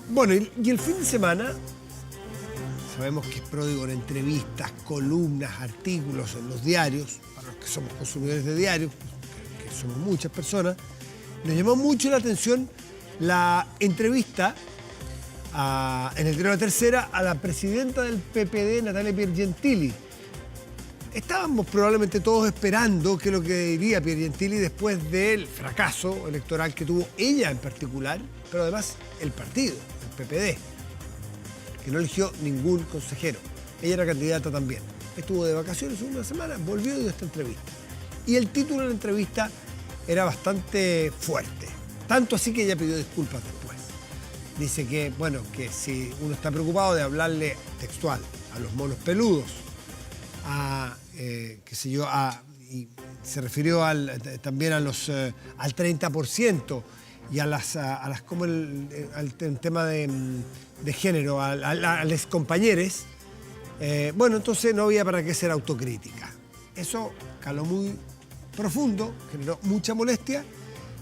Bueno, y el fin de semana, sabemos que es pródigo en entrevistas, columnas, artículos en los diarios, para los que somos consumidores de diarios, que somos muchas personas, nos llamó mucho la atención la entrevista en el diario La Tercera a la presidenta del PPD, Natalia Piergentili. Estábamos probablemente todos esperando qué es lo que diría Piergentili después del fracaso electoral que tuvo ella en particular, pero además el partido, el PPD, que no eligió ningún consejero. Ella era candidata también. Estuvo de vacaciones una semana, volvió y dio esta entrevista. Y el título de la entrevista era bastante fuerte. Tanto así que ella pidió disculpas después. Dice que, bueno, que si uno está preocupado de hablarle textual a los monos peludos, y se refirió también al 30% y al tema de género, a los compañeros, bueno, entonces no había para qué ser autocrítica. Eso caló muy profundo, generó mucha molestia.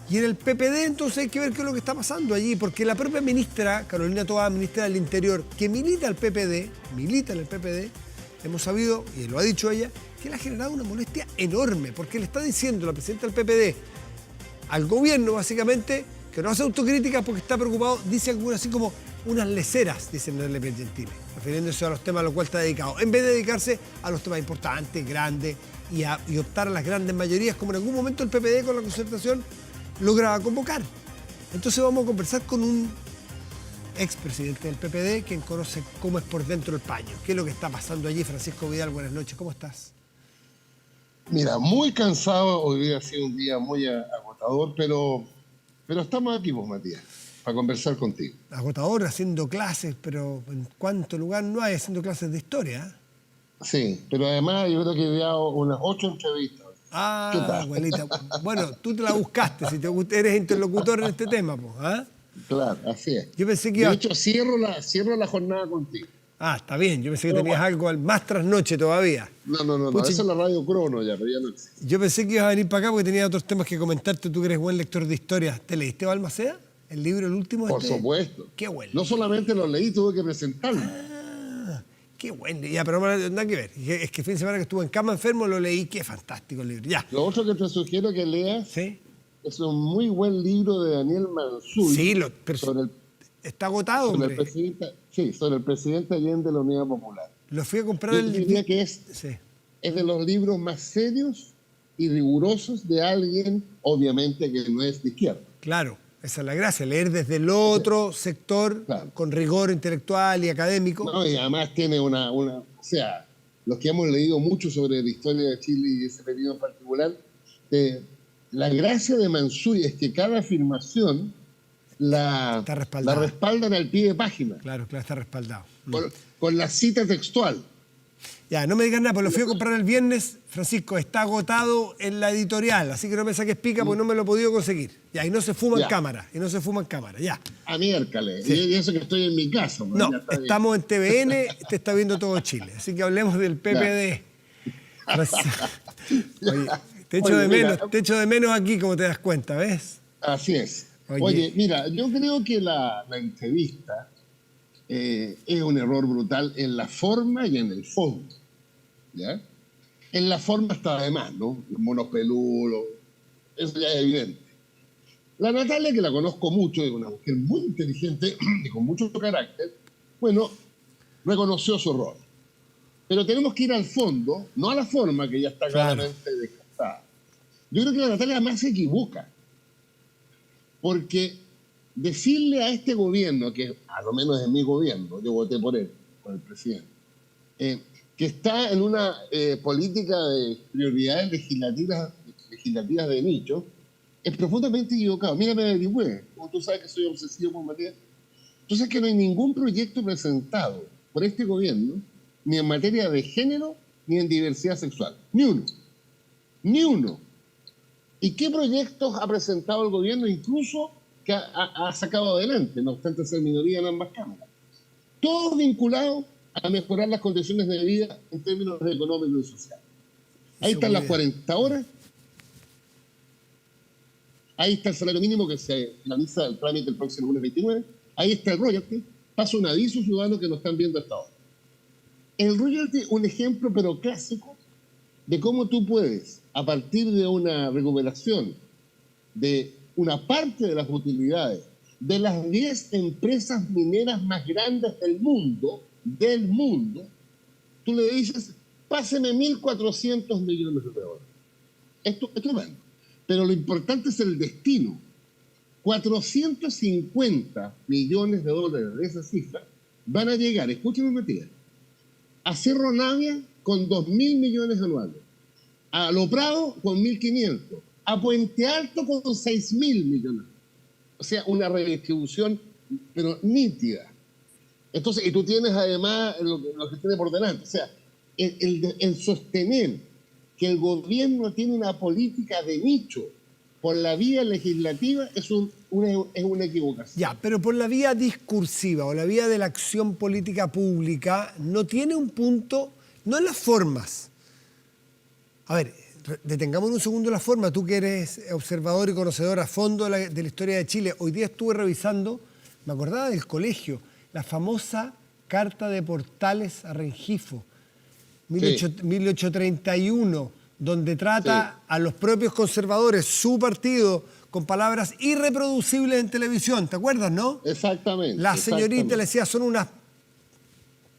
Y en el PPD entonces hay que ver qué es lo que está pasando allí, porque la propia ministra, Carolina Toá, ministra del Interior, que milita en el PPD, hemos sabido, y lo ha dicho ella, que le ha generado una molestia enorme, porque le está diciendo la presidenta del PPD al gobierno, básicamente, que no hace autocrítica porque está preocupado, dice algo así como unas leceras, dice Natalia Piergentili, refiriéndose a los temas a los cuales está dedicado, en vez de dedicarse a los temas importantes, grandes, y optar a las grandes mayorías, como en algún momento el PPD con la concertación lograba convocar. Entonces vamos a conversar con un expresidente del PPD, quien conoce cómo es por dentro el paño. ¿Qué es lo que está pasando allí? Francisco Vidal, buenas noches, ¿cómo estás? Mira, muy cansado, hoy día ha sido un día muy agotador, pero estamos aquí, pues, Matías, para conversar contigo. Agotador, haciendo clases, pero ¿en cuánto lugar no hay haciendo clases de historia? Sí, pero además yo creo que he dado unas 8 entrevistas. ¿Qué tal? Abuelita. Bueno, tú te la buscaste, si eres interlocutor en este tema, pues, ¿ah? Claro, así es. Yo pensé que De hecho, cierro la jornada contigo. Está bien, yo pensé que Pero tenías algo más trasnoche todavía. No, Pucha, eso es la radio Crono ya, pero ya no existe. yo pensé que ibas a venir para acá porque tenía otros temas que comentarte. Tú que eres buen lector de historia. ¿Te leíste Balmaceda? ¿El libro, el último? Por supuesto. Qué bueno. No solamente lo leí, tuve que presentarlo. Qué bueno. Ya, pero nada que ver. Es que el fin de semana que estuve en cama enfermo lo leí. Qué fantástico el libro. Ya. Lo otro que te sugiero que leas ¿Sí? es un muy buen libro de Daniel Mansuy. Sí, sobre está agotado, sobre hombre. sobre el presidente Allende de la Unidad Popular. Lo fui a comprar Yo diría que es de los libros más serios y rigurosos de alguien, obviamente, que no es de izquierda. Claro, esa es la gracia, leer desde el otro sector, claro, con rigor intelectual y académico. No, y además tiene o sea, los que hemos leído mucho sobre la historia de Chile y ese periodo en particular, la gracia de Mansuy es que cada afirmación la respaldan al pie de página. Claro, está respaldado. Con la cita textual. Ya, no me digas nada, pues lo fui a comprar el viernes, Francisco, está agotado en la editorial, así que no me saques pica porque no me lo he podido conseguir. Ya, y no se fuma en cámara, ya. A miércoles, sí. Y eso que estoy en mi casa. Pues, no, estamos en TVN, te está viendo todo Chile, así que hablemos del PPD. Oye, te echo de menos aquí, como te das cuenta, ¿ves? Así es. Oye, mira, yo creo que la entrevista es un error brutal en la forma y en el fondo. ¿Ya? En la forma está de más, ¿no? Los monos peludos, eso ya es evidente. La Natalia, que la conozco mucho, es una mujer muy inteligente y con mucho carácter, bueno, reconoció su error. Pero tenemos que ir al fondo, no a la forma, que ya está claramente desgastada. Yo creo que la Natalia además se equivoca. Porque decirle a este gobierno, que a lo menos es mi gobierno, yo voté por él, por el presidente, que está en una política de prioridades legislativas de nicho, es profundamente equivocado. Mira, me averigüé, como tú sabes que soy obsesivo por materia. Tú sabes que no hay ningún proyecto presentado por este gobierno, ni en materia de género, ni en diversidad sexual. Ni uno. Ni uno. ¿Y qué proyectos ha presentado el gobierno, incluso que ha sacado adelante, no obstante ser minoría en ambas cámaras? Todos vinculados a mejorar las condiciones de vida en términos económicos y sociales. Ahí están las 40 horas, ahí está el salario mínimo que se finaliza el trámite el próximo lunes 29, Ahí está el royalty. Paso un aviso ciudadano que nos están viendo hasta ahora. El royalty, un ejemplo pero clásico de cómo tú puedes, a partir de una recuperación de una parte de las utilidades de las 10 empresas mineras más grandes del mundo, tú le dices, páseme 1.400 millones de dólares. Esto es tremendo. Pero lo importante es el destino. 450 millones de dólares de esa cifra van a llegar, escúchame Matías, a Cerro Navia con 2.000 millones anuales, a Lo Prado con 1.500, a Puente Alto con 6.000 millones. O sea, una redistribución, pero nítida. Entonces, y tú tienes además lo que tiene por delante. O sea, el sostener que el gobierno tiene una política de nicho por la vía legislativa es una equivocación. Ya, pero por la vía discursiva o la vía de la acción política pública no tiene un punto, no en las formas. A ver, detengamos un segundo la forma. Tú que eres observador y conocedor a fondo de la historia de Chile. Hoy día estuve revisando, me acordaba del colegio, la famosa Carta de Portales a Rengifo, 1831, donde trata a los propios conservadores, su partido, con palabras irreproducibles en televisión. ¿Te acuerdas, no? Exactamente. La señorita le decía, son unas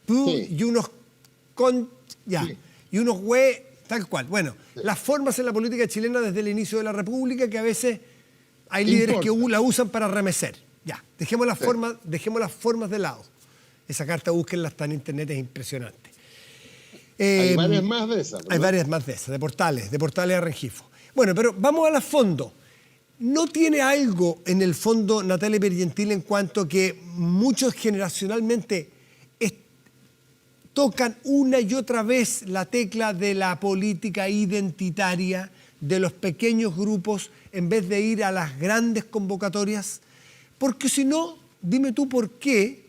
y unos y unos güey, tal cual. Bueno, las formas en la política chilena desde el inicio de la República que a veces hay líderes que la usan para remecer. Ya, dejemos las formas de lado. Esa carta, búsquenla, está en internet, es impresionante. Hay varias más de esas, ¿no? Hay varias más de esas, de portales a Rengifo. Bueno, pero vamos a fondo. ¿No tiene algo en el fondo Natalia Piergentili en cuanto que muchos generacionalmente tocan una y otra vez la tecla de la política identitaria de los pequeños grupos en vez de ir a las grandes convocatorias? Porque si no, dime tú por qué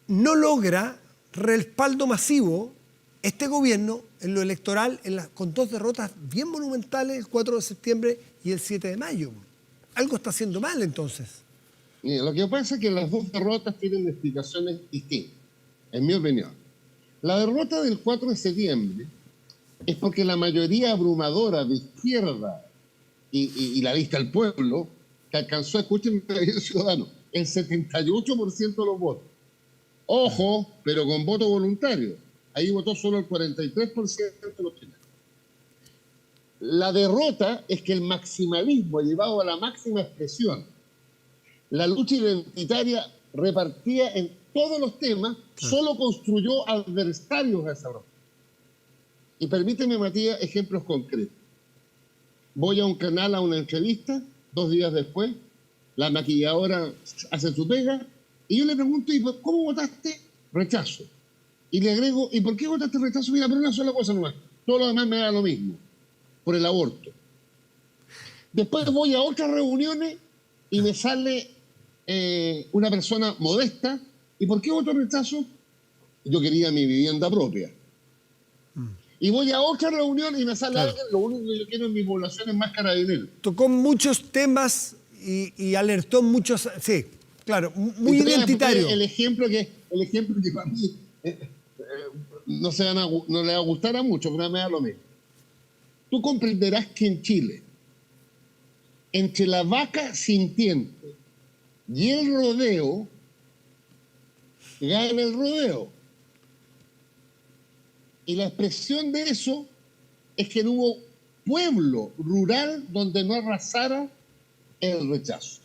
no logra respaldo masivo este gobierno en lo electoral con dos derrotas bien monumentales, el 4 de septiembre y el 7 de mayo. Algo está haciendo mal entonces. Mira, lo que pasa es que las dos derrotas tienen explicaciones distintas, en mi opinión. La derrota del 4 de septiembre es porque la mayoría abrumadora de izquierda y la lista del pueblo, que alcanzó, escuchen, ciudadano, el 78% de los votos. Ojo, pero con voto voluntario. Ahí votó solo el 43% de los chilenos. La derrota es que el maximalismo llevado a la máxima expresión, la lucha identitaria repartida en todos los temas, solo construyó adversarios a esa derrota. Y permíteme, Matías, ejemplos concretos. Voy a un canal a una entrevista, 2 días después, la maquilladora hace su pega, y yo le pregunto, ¿y cómo votaste? Rechazo. Y le agrego, ¿y por qué votaste rechazo? Mira, pero una sola cosa nomás. Todo lo demás me da lo mismo. Por el aborto. Después voy a otras reuniones y me sale una persona modesta. ¿Y por qué voto rechazo? Yo quería mi vivienda propia. Y voy a otra reunión y me sale alguien, lo único que yo quiero en mi población es más carabinero. Tocó muchos temas y alertó muchos... Sí, claro, muy identitario. El ejemplo que para mí no le va a gustar a muchos, pero me da lo mismo. Tú comprenderás que en Chile, entre la vaca sintiente y el rodeo, gana el rodeo. Y la expresión de eso es que no hubo pueblo rural donde no arrasara el rechazo.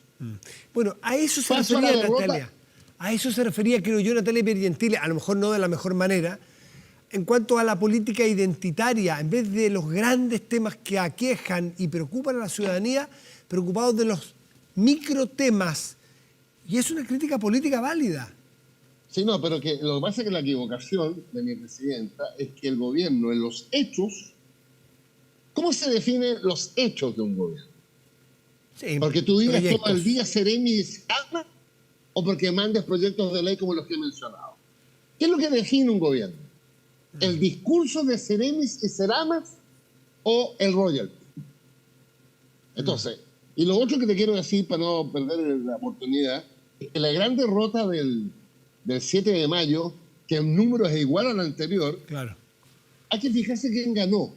Bueno, a eso se refería Natalia. A eso se refería, creo yo, Natalia Piergentili, a lo mejor no de la mejor manera, en cuanto a la política identitaria, en vez de los grandes temas que aquejan y preocupan a la ciudadanía, preocupados de los microtemas. Y es una crítica política válida. Sí, no, pero que lo que pasa es que la equivocación de mi presidenta es que el gobierno en los hechos, ¿cómo se definen los hechos de un gobierno? Sí, porque tú digas todo el día Seremi y Serama o porque mandes proyectos de ley como los que he mencionado. ¿Qué es lo que define un gobierno? ¿El discurso de Seremis y Seramas o el royalty? Entonces, y lo otro que te quiero decir para no perder la oportunidad la gran derrota del 7 de mayo, que en números es igual al anterior, Claro. hay que fijarse quién ganó.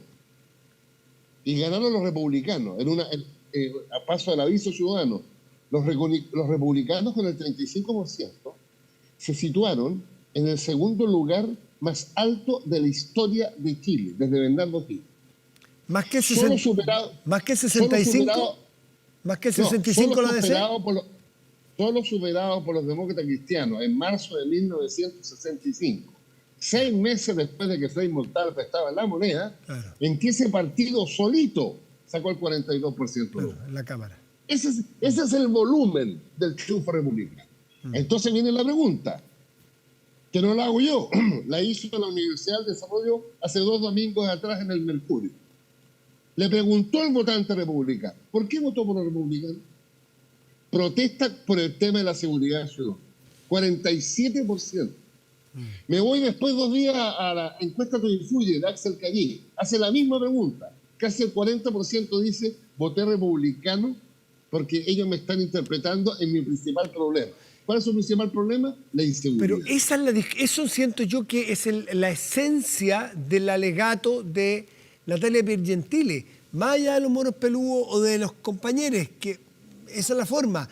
Y ganaron los republicanos, a paso del aviso ciudadano. Los republicanos, con el 35%, se situaron en el segundo lugar más alto de la historia de Chile, desde Bernardo Higgins. Más que Solo superado, más que solo 65, superado- más que no, 65 la DC. solo superado por los demócratas cristianos en marzo de 1965. 6 meses después de que Frei Montalva estaba en la moneda, Claro. en que ese partido solito sacó el 42% de votos. En la Cámara. Ese es el volumen del triunfo republicano. Entonces viene la pregunta, que no la hago yo, la hizo la Universidad del Desarrollo hace 2 domingos atrás en el Mercurio. Le preguntó al votante republicano, ¿por qué votó por los republicanos? Protesta por el tema de la seguridad ciudadana. 47%. Me voy después 2 días a la encuesta que influye de Axel Calle. Hace la misma pregunta. Casi el 40% dice, voté republicano porque ellos me están interpretando en mi principal problema. ¿Cuál es su principal problema? La inseguridad. Pero eso siento yo que es la esencia del alegato de Natalia Piergentili. Más allá de los monos peludos o de los compañeros, que esa es la forma.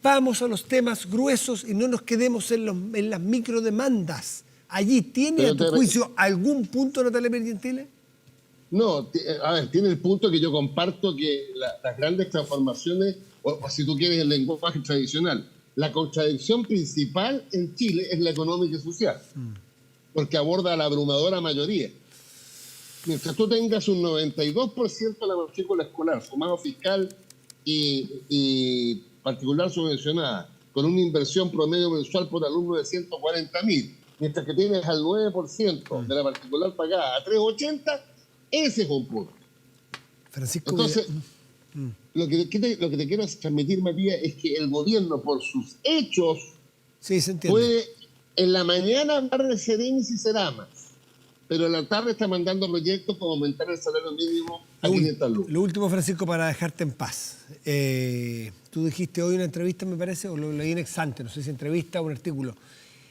Vamos a los temas gruesos y no nos quedemos en las microdemandas. ¿Allí tiene, a tu juicio, algún punto Natalia Piergentili? No, a ver, tiene el punto que yo comparto, que las grandes transformaciones, o si tú quieres el lenguaje tradicional, la contradicción principal en Chile es la económica y social, porque aborda a la abrumadora mayoría. Mientras tú tengas un 92% de la matrícula escolar, sumado fiscal y particular subvencionada, con una inversión promedio mensual por alumno de 140.000, mientras que tienes al 9% de la particular pagada a 380, ese es un punto. Francisco, entonces, lo que te quiero transmitir, Matías, es que el gobierno, por sus hechos, sí, se entiende, puede en la mañana hablar de Serenis y Seramas, pero en la tarde está mandando proyectos como aumentar el salario mínimo a 500 lucas. Lo último, Francisco, para dejarte en paz. Tú dijiste hoy en una entrevista, me parece, o lo leí en Exante, no sé si entrevista o un artículo,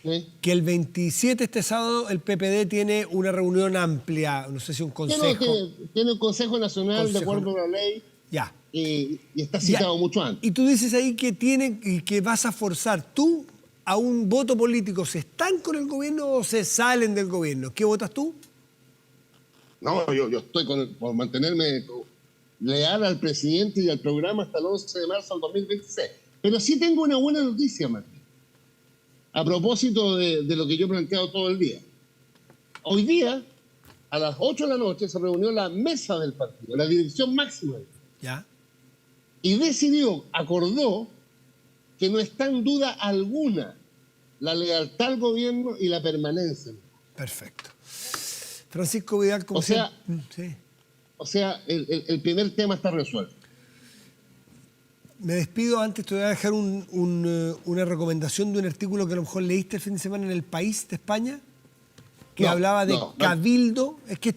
¿Sí? que el 27, este sábado, el PPD tiene una reunión amplia, no sé si un consejo. Tiene un Consejo Nacional de acuerdo a la ley. Ya. Y está citado mucho antes. Y tú dices ahí que vas a forzar tú a un voto político. ¿Se están con el gobierno o se salen del gobierno? ¿Qué votas tú? No, yo estoy por mantenerme leal al presidente y al programa hasta el 11 de marzo del 2026. Pero sí tengo una buena noticia, Martín. A propósito de lo que yo he planteado todo el día. Hoy día, a las 8 de la noche, se reunió la mesa del partido, la dirección máxima del partido. Ya. Y acordó que no está en duda alguna la lealtad al gobierno y la permanencia. Perfecto. Francisco Vidal, como sea, sí. O sea, el primer tema está resuelto. Me despido. Antes te voy a dejar una recomendación de un artículo que a lo mejor leíste el fin de semana en El País de España, que hablaba de cabildo. Es que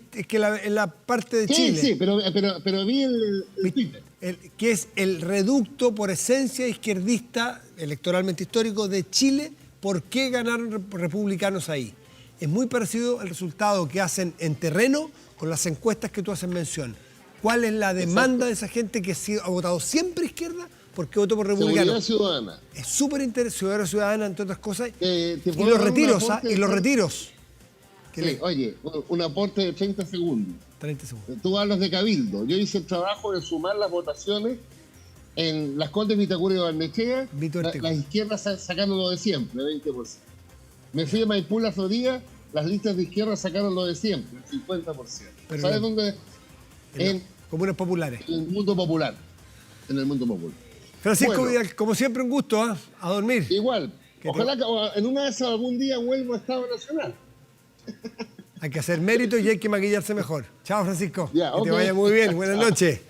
en la parte de Chile. Sí, pero vi el Twitter. Que es el reducto por esencia izquierdista, electoralmente histórico, de Chile. ¿Por qué ganaron republicanos ahí? Es muy parecido el resultado que hacen en terreno con las encuestas que tú haces mención. ¿Cuál es la demanda de esa gente que ha votado siempre izquierda? ¿Por qué votó por republicano? Seguridad ciudadana. Es súper interesante, ciudadana, entre otras cosas. Y los retiros, Sí, oye, un aporte de 30 segundos. 30 segundos. Tú hablas de cabildo. Yo hice el trabajo de sumar las votaciones en Las Condes, Vitacura y Barnechea. Las izquierdas sacaron lo de siempre, 20%. Me fui a Maipú la Florida, las listas de izquierda sacaron lo de siempre, el 50%. Pero ¿sabes dónde? En comunas populares. En el mundo popular. En el mundo popular. Francisco Vidal, como siempre, un gusto, ¿eh? A dormir. Igual. Ojalá que en una de esas algún día vuelva a Estado Nacional. Hay que hacer mérito y hay que maquillarse mejor. Chao, Francisco. Ya, que te vaya muy bien. Buenas noches.